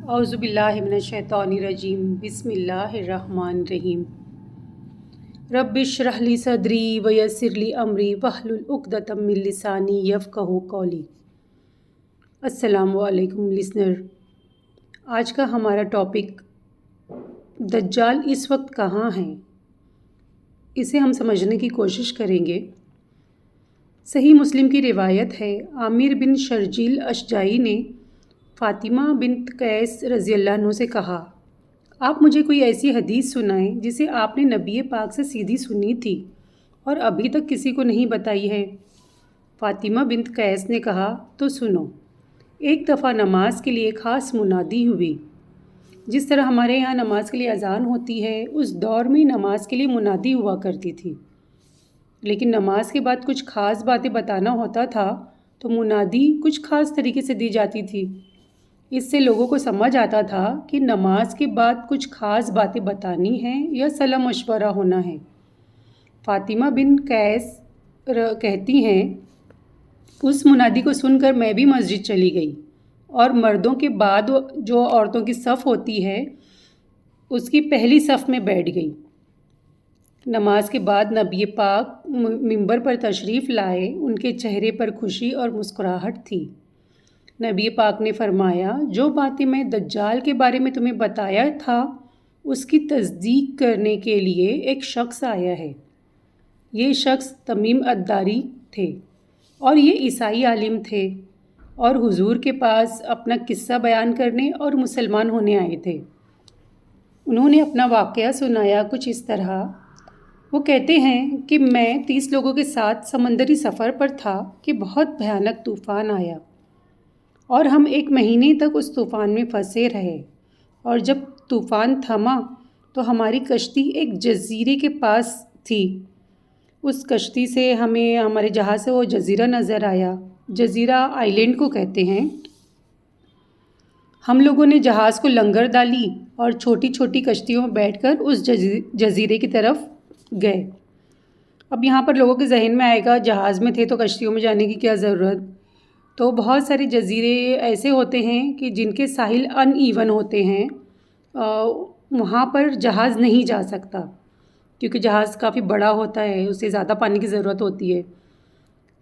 اعوذ باللہ من الشیطان الرجیم بسم اللہ الرحمن الرحیم رب اشرح لی صدری ویسر لی امری واحلل عقدۃ من لسانی یفقہوا قولی۔ السلام علیکم لسنر، آج کا ہمارا ٹاپک دجال اس وقت کہاں ہیں، اسے ہم سمجھنے کی کوشش کریں گے۔ صحیح مسلم کی روایت ہے، عامر بن شرجیل اشجعی نے فاطمہ بنت قیس رضی اللہ عنہ سے کہا، آپ مجھے کوئی ایسی حدیث سنائیں جسے آپ نے نبی پاک سے سیدھی سنی تھی اور ابھی تک کسی کو نہیں بتائی ہے۔ فاطمہ بنت قیس نے کہا، تو سنو۔ ایک دفعہ نماز کے لیے خاص منادی ہوئی۔ جس طرح ہمارے یہاں نماز کے لیے اذان ہوتی ہے، اس دور میں نماز کے لیے منادی ہوا کرتی تھی، لیکن نماز کے بعد کچھ خاص باتیں بتانا ہوتا تھا تو منادی کچھ خاص طریقے سے دی جاتی تھی۔ اس سے لوگوں کو سمجھ آتا تھا کہ نماز کے بعد کچھ خاص باتیں بتانی ہیں یا صلاح مشورہ ہونا ہے۔ فاطمہ بن قیس کہتی ہیں، اس منادی کو سن کر میں بھی مسجد چلی گئی اور مردوں کے بعد جو عورتوں کی صف ہوتی ہے اس کی پہلی صف میں بیٹھ گئی۔ نماز کے بعد نبی پاک ممبر پر تشریف لائے، ان کے چہرے پر خوشی اور مسکراہٹ تھی۔ نبی پاک نے فرمایا، جو باتیں میں دجال کے بارے میں تمہیں بتایا تھا اس کی تصدیق کرنے کے لیے ایک شخص آیا ہے۔ یہ شخص تمیم الداری تھے اور یہ عیسائی عالم تھے اور حضور کے پاس اپنا قصہ بیان کرنے اور مسلمان ہونے آئے تھے۔ انہوں نے اپنا واقعہ سنایا کچھ اس طرح۔ وہ کہتے ہیں کہ میں 30 لوگوں کے ساتھ سمندری سفر پر تھا کہ بہت بھیانک طوفان آیا اور ہم 1 مہینے تک اس طوفان میں پھنسے رہے، اور جب طوفان تھما تو ہماری کشتی ایک جزیرے کے پاس تھی۔ اس کشتی سے ہمارے جہاز سے وہ جزیرہ نظر آیا۔ جزیرہ آئی لینڈ کو کہتے ہیں۔ ہم لوگوں نے جہاز کو لنگر ڈالی اور چھوٹی چھوٹی کشتیوں میں بیٹھ کر اس جزیرے کی طرف گئے۔ اب یہاں پر لوگوں کے ذہن میں آئے گا، جہاز میں تھے تو کشتیوں میں جانے کی کیا ضرورت؟ تو بہت سارے جزیرے ایسے ہوتے ہیں کہ جن کے ساحل ان ایون ہوتے ہیں، وہاں پر جہاز نہیں جا سکتا کیونکہ جہاز کافی بڑا ہوتا ہے، اسے زیادہ پانی کی ضرورت ہوتی ہے۔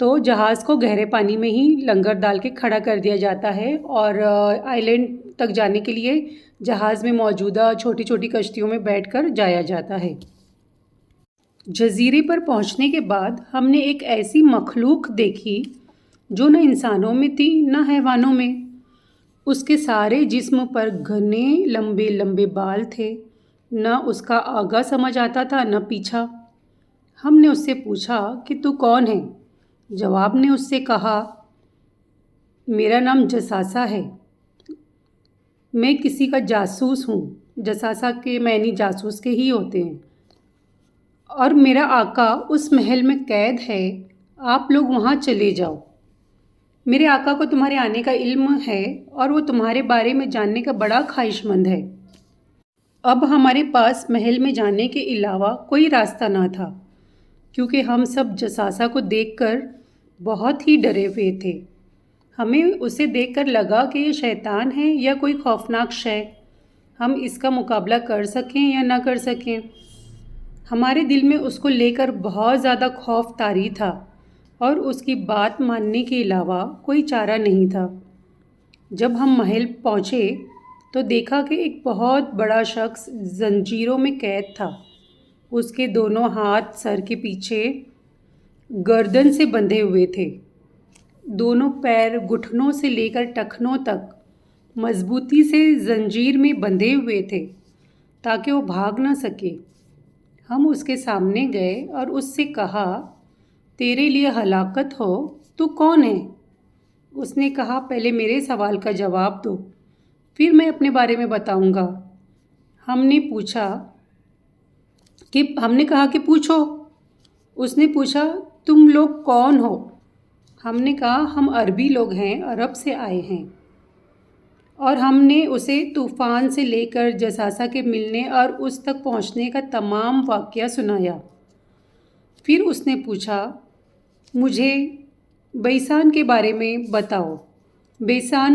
تو جہاز کو گہرے پانی میں ہی لنگر ڈال کے کھڑا کر دیا جاتا ہے اور آئی لینڈ تک جانے کے لیے جہاز میں موجودہ چھوٹی چھوٹی کشتیوں میں بیٹھ کر جایا جاتا ہے۔ جزیرے پر پہنچنے کے بعد ہم نے ایک ایسی مخلوق دیکھی جو نہ انسانوں میں تھی نہ حیوانوں میں۔ اس کے سارے جسم پر گھنے لمبے لمبے بال تھے، نہ اس کا آگا سمجھ آتا تھا نہ پیچھا۔ ہم نے اس سے پوچھا کہ تو کون ہے؟ جواب نے اس سے کہا، میرا نام جساسہ ہے، میں کسی کا جاسوس ہوں۔ جساسہ کے معنی جاسوس کے ہی ہوتے ہیں، اور میرا آقا اس محل میں قید ہے، آپ لوگ وہاں چلے جاؤ۔ میرے آقا کو تمہارے آنے کا علم ہے اور وہ تمہارے بارے میں جاننے کا بڑا خواہش مند ہے۔ اب ہمارے پاس محل میں جانے کے علاوہ کوئی راستہ نہ تھا کیونکہ ہم سب جساسہ کو دیکھ کر بہت ہی ڈرے ہوئے تھے۔ ہمیں اسے دیکھ کر لگا کہ یہ شیطان ہے یا کوئی خوفناک شے، ہم اس کا مقابلہ کر سکیں یا نہ کر سکیں۔ ہمارے دل میں اس کو لے کر بہت زیادہ خوف طاری تھا اور اس کی بات ماننے کے علاوہ کوئی چارہ نہیں تھا۔ جب ہم محل پہنچے تو دیکھا کہ ایک بہت بڑا شخص زنجیروں میں قید تھا۔ اس کے دونوں ہاتھ سر کے پیچھے گردن سے بندھے ہوئے تھے، دونوں پیر گھٹنوں سے لے کر ٹخنوں تک مضبوطی سے زنجیر میں بندھے ہوئے تھے تاکہ وہ بھاگ نہ سکے۔ ہم اس کے سامنے گئے اور اس سے کہا، تیرے لیے ہلاکت ہو، تو کون ہے؟ اس نے کہا، پہلے میرے سوال کا جواب دو، پھر میں اپنے بارے میں بتاؤں گا۔ ہم نے کہا کہ پوچھو۔ اس نے پوچھا، تم لوگ کون ہو؟ ہم نے کہا، ہم عربی لوگ ہیں، عرب سے آئے ہیں۔ اور ہم نے اسے طوفان سے لے کر جساسہ کے ملنے اور اس تک پہنچنے کا تمام واقعہ سنایا۔ پھر اس نے پوچھا، مجھے بیسان کے بارے میں بتاؤ۔ بیسان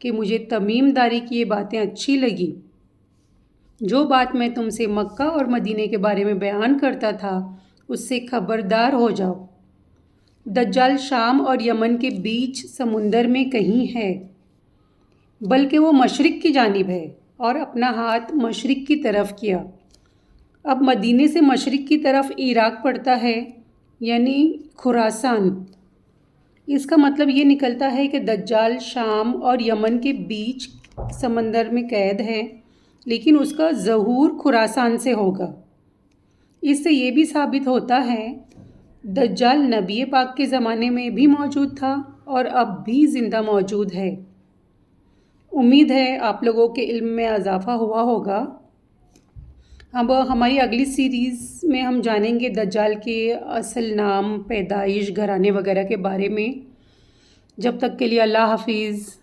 کہ مجھے تمیم داری کی یہ باتیں اچھی لگی۔ جو بات میں تم سے مکہ اور مدینے کے بارے میں بیان کرتا تھا اس سے خبردار ہو جاؤ۔ دجال شام اور یمن کے بیچ سمندر میں کہیں ہے، بلکہ وہ مشرق کی جانب ہے، اور اپنا ہاتھ مشرق کی طرف کیا۔ اب مدینے سے مشرق کی طرف عراق پڑتا ہے، یعنی خراسان۔ اس کا مطلب یہ نکلتا ہے کہ دجال شام اور یمن کے بیچ سمندر میں قید ہے، لیکن اس کا ظہور خراسان سے ہوگا۔ اس سے یہ بھی ثابت ہوتا ہے دجال نبی پاک کے زمانے میں بھی موجود تھا اور اب بھی زندہ موجود ہے۔ امید ہے آپ لوگوں کے علم میں اضافہ ہوا ہوگا۔ اب ہماری اگلی سیریز میں ہم جانیں گے دجال کے اصل نام، پیدائش، گھرانے وغیرہ کے بارے میں۔ جب تک کے لیے اللہ حافظ۔